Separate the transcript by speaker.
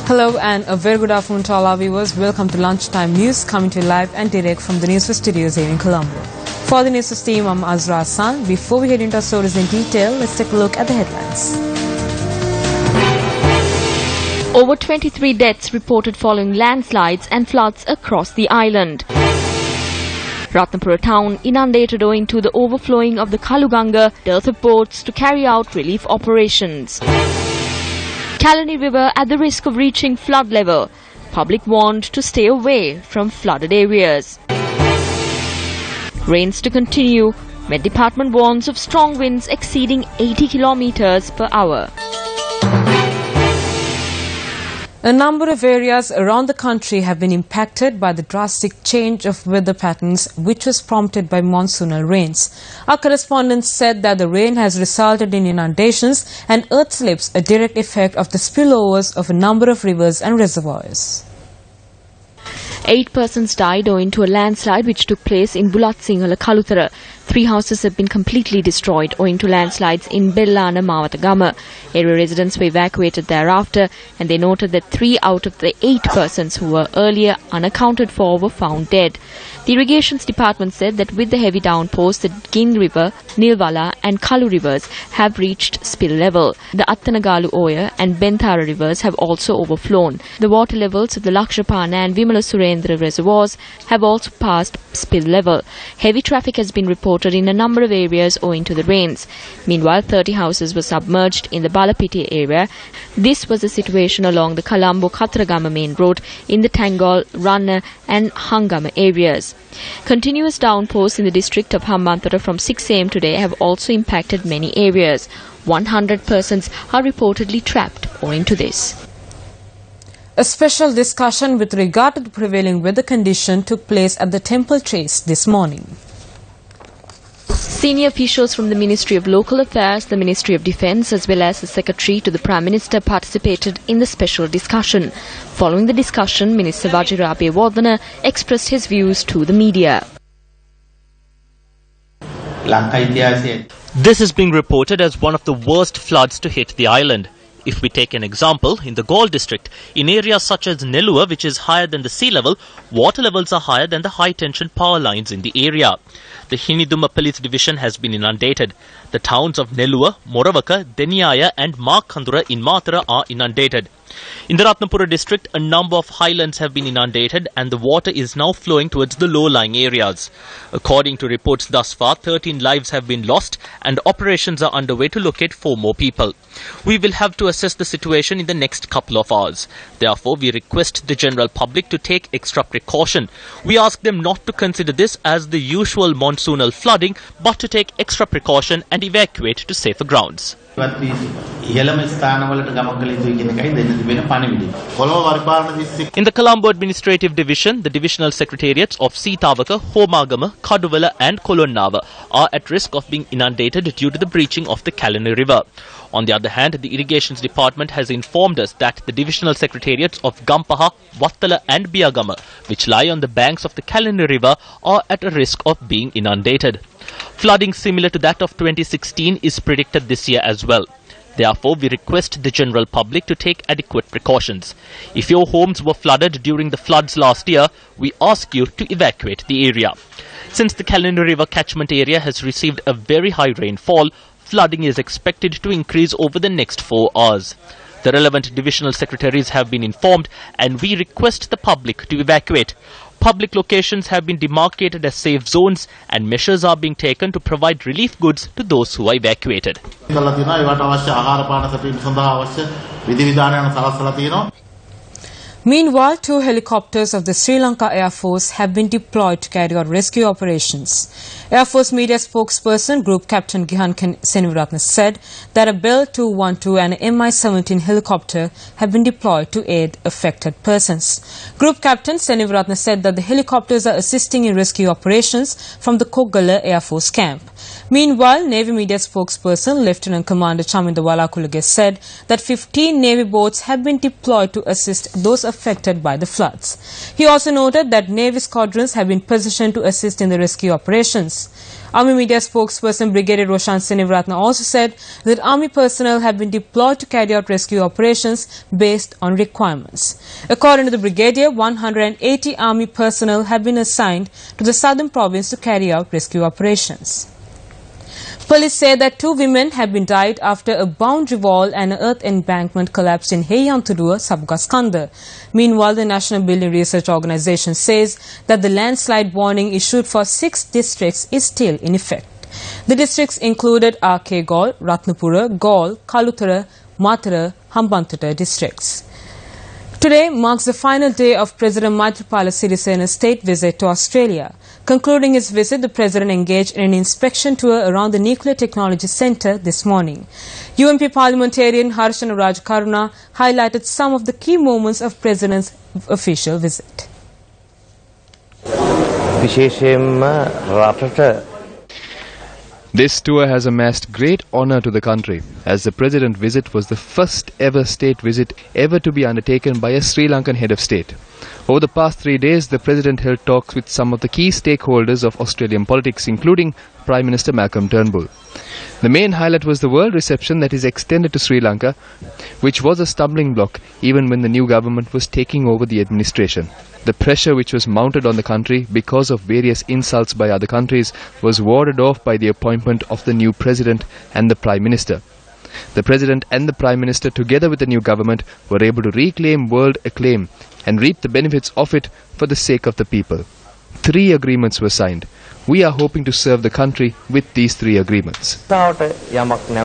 Speaker 1: Hello and a very good afternoon to all our viewers. Welcome to Lunchtime News, coming to you live and direct from the Newsfirst studios here in Colombo. For the Newsfirst team, I'm Azra Hassan. Before we head into our stories in detail, let's take a look at the headlines.
Speaker 2: Over 23 deaths reported following landslides and floods across the island. Ratnapura town inundated owing to the overflowing of the Kaluganga, dearth of boats to carry out relief operations. Kalani River at the risk of reaching flood level. Public warned to stay away from flooded areas. Rains to continue. Met Department warns of strong winds exceeding 80 kilometers per hour.
Speaker 1: A number of areas around the country have been impacted by the drastic change of weather patterns, which was prompted by monsoonal rains. Our correspondent said that the rain has resulted in inundations and earth slips, a direct effect of the spillovers of a number of rivers and reservoirs.
Speaker 2: 8 persons died owing to a landslide which took place in Bulat Sinhala Kalutara. 3 houses have been completely destroyed owing to landslides in Bellana Mawatagama. Area residents were evacuated thereafter, and they noted that 3 out of the 8 persons who were earlier unaccounted for were found dead. The Irrigations Department said that with the heavy downpours, the Gin River, Nilwala and Kalu rivers have reached spill level. The Attanagalu Oya and Benthara rivers have also overflown. The water levels of the Lakshapana and Vimala Surendra reservoirs have also passed spill level. Heavy traffic has been reported in a number of areas owing to the rains. Meanwhile, 30 houses were submerged in the Balapiti area. This was the situation along the Colombo-Katragama main road in the Tangol, Ranna and Hangama areas. Continuous downpours in the district of Hambantota from 6 am today have also impacted many areas. 100 persons are reportedly trapped owing to this.
Speaker 1: A special discussion with regard to the prevailing weather condition took place at the Temple Trace this morning.
Speaker 2: Senior officials from the Ministry of Local Affairs, the Ministry of Defence as well as the Secretary to the Prime Minister participated in the special discussion. Following the discussion, Minister Vajira Abeyewardena expressed his views to the media.
Speaker 3: This is being reported as one of the worst floods to hit the island. If we take an example, in the Gaul district, in areas such as Nellua, which is higher than the sea level, water levels are higher than the high-tension power lines in the area. The Hiniduma police division has been inundated. The towns of Nellua, Moravaka, Deniaya and Markandura in Matara are inundated. In the Ratnapura district, a number of highlands have been inundated and the water is now flowing towards the low-lying areas. According to reports thus far, 13 lives have been lost and operations are underway to locate 4 more people. We will have to assess the situation in the next couple of hours. Therefore, we request the general public to take extra precaution. We ask them not to consider this as the usual monsoonal flooding, but to take extra precaution and evacuate to safer grounds. In the Colombo Administrative Division, the divisional secretariats of Sitavaka, Homagama, Kaduvela and Kolonnava are at risk of being inundated due to the breaching of the Kalani River. On the other hand, the Irrigations Department has informed us that the divisional secretariats of Gampaha, Wattala and Biagama, which lie on the banks of the Kalani River, are at a risk of being inundated. Flooding similar to that of 2016 is predicted this year as well. Therefore, we request the general public to take adequate precautions. If your homes were flooded during the floods last year, we ask you to evacuate the area. Since the Kalani River catchment area has received a very high rainfall, flooding is expected to increase over the next 4 hours. The relevant divisional secretaries have been informed and we request the public to evacuate. Public locations have been demarcated as safe zones and measures are being taken to provide relief goods to those who are evacuated.
Speaker 1: Meanwhile, 2 helicopters of the Sri Lanka Air Force have been deployed to carry out rescue operations. Air Force media spokesperson Group Captain Gihan Seniviratne said that a Bell 212 and an Mi-17 helicopter have been deployed to aid affected persons. Group Captain Seniviratne said that the helicopters are assisting in rescue operations from the Koggala Air Force camp. Meanwhile, Navy media spokesperson Lieutenant Commander Chaminda Walakulage said that 15 Navy boats have been deployed to assist those affected by the floods. He also noted that Navy squadrons have been positioned to assist in the rescue operations. Army media spokesperson Brigadier Roshan Senivaratna also said that Army personnel have been deployed to carry out rescue operations based on requirements. According to the Brigadier, 180 Army personnel have been assigned to the southern province to carry out rescue operations. Police say that 2 women have been died after a boundary wall and an earth embankment collapsed in Heyantuduwa, Sabgaskanda. Meanwhile, the National Building Research Organisation says that the landslide warning issued for 6 districts is still in effect. The districts included RK Gaul, Ratnapura, Gaul, Kaluthara, Matara, Hambantota districts. Today marks the final day of President Maithripala Sirisena's state visit to Australia. Concluding his visit, the President engaged in an inspection tour around the Nuclear Technology Centre this morning. UMP parliamentarian Harshana Rajkaruna highlighted some of the key moments of President's official visit.
Speaker 4: This tour has amassed great honour to the country, as the President visit was the first ever state visit ever to be undertaken by a Sri Lankan head of state. Over the past 3 days, the President held talks with some of the key stakeholders of Australian politics, including Prime Minister Malcolm Turnbull. The main highlight was the world reception that is extended to Sri Lanka, which was a stumbling block even when the new government was taking over the administration. The pressure which was mounted on the country because of various insults by other countries was warded off by the appointment of the new President and the Prime Minister. The President and the Prime Minister, together with the new government, were able to reclaim world acclaim and reap the benefits of it for the sake of the people. 3 agreements were signed. We are hoping to serve the country with these 3 agreements.